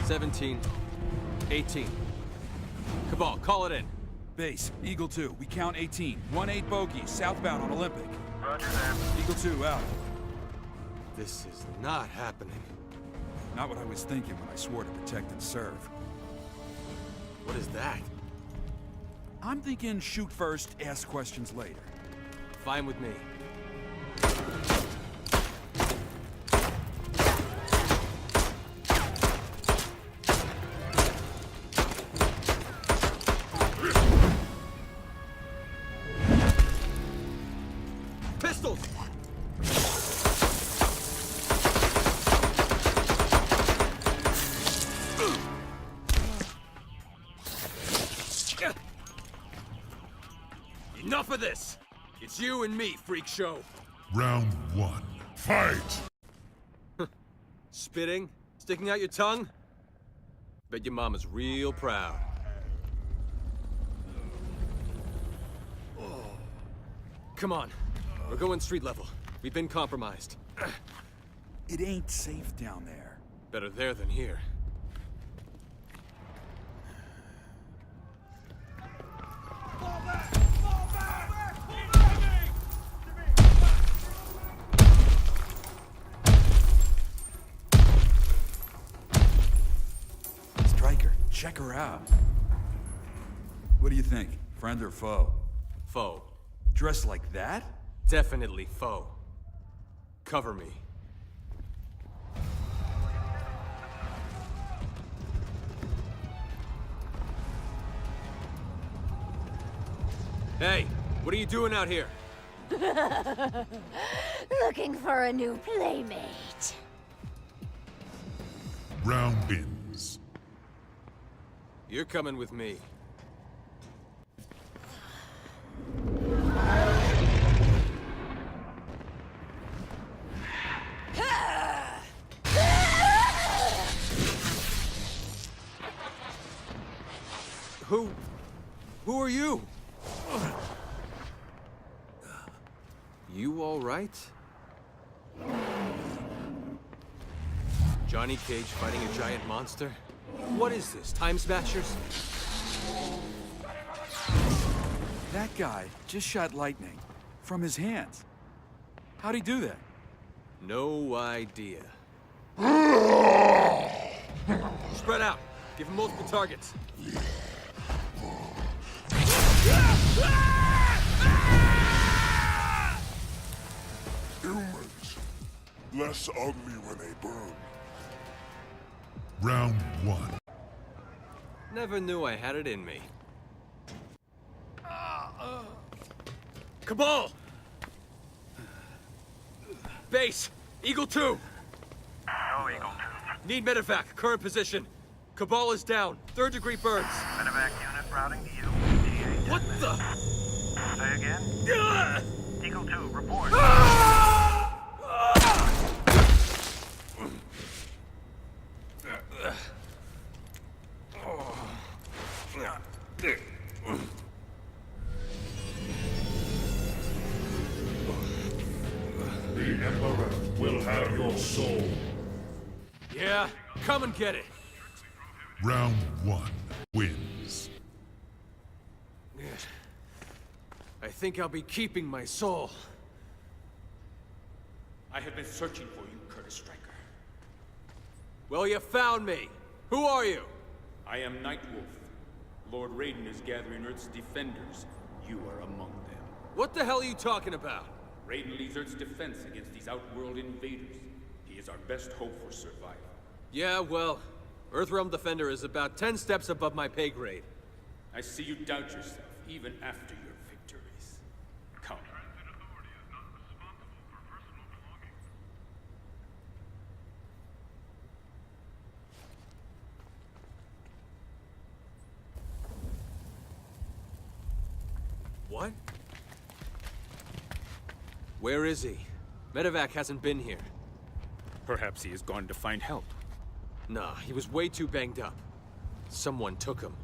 17, 18. Cabal, call it in. Base, Eagle 2, we count 18. 1-8 bogey, southbound on Olympic. Roger that. Eagle 2, out. This is not happening. Not what I was thinking when I swore to protect and serve. What is that? I'm thinking shoot first, ask questions later. Fine with me. Pistols! Enough of this! It's you and me, freak show. Round 1. Fight! Spitting? Sticking out your tongue? Bet your mama's real proud. Come on. We're going street level. We've been compromised. It ain't safe down there. Better there than here. Stryker, check her out. What do you think? Friend or foe? Foe. Dressed like that? Definitely foe. Cover me. Hey, what are you doing out here? Looking for a new playmate. Round wins. You're coming with me. Who are you? You all right? Johnny Cage fighting a giant monster? What is this, Time Smashers? That guy just shot lightning from his hands. How'd he do that? No idea. Spread out. Give him multiple targets. Humans. Less ugly when they burn. Round 1. Never knew I had it in me. Cabal! Base! Eagle 2! No, Eagle 2. Need medevac, current position. Cabal is down, 3rd-degree burns. Medevac unit routing to you. DA What the? Say again? Eagle 2, report. The Emperor will have your soul. Yeah, come and get it. Round 1 wins. I think I'll be keeping my soul. I have been searching for you, Curtis Stryker. Well, you found me. Who are you? I am Nightwolf. Lord Raiden is gathering Earth's defenders. You are among them. What the hell are you talking about? Raiden leads Earth's defense against these outworld invaders. He is our best hope for survival. Yeah, well, Earthrealm Defender is about 10 steps above my pay grade. I see you doubt yourself, even after your victories. Come. What? Where is he? Medevac hasn't been here. Perhaps he has gone to find help. Nah, he was way too banged up. Someone took him.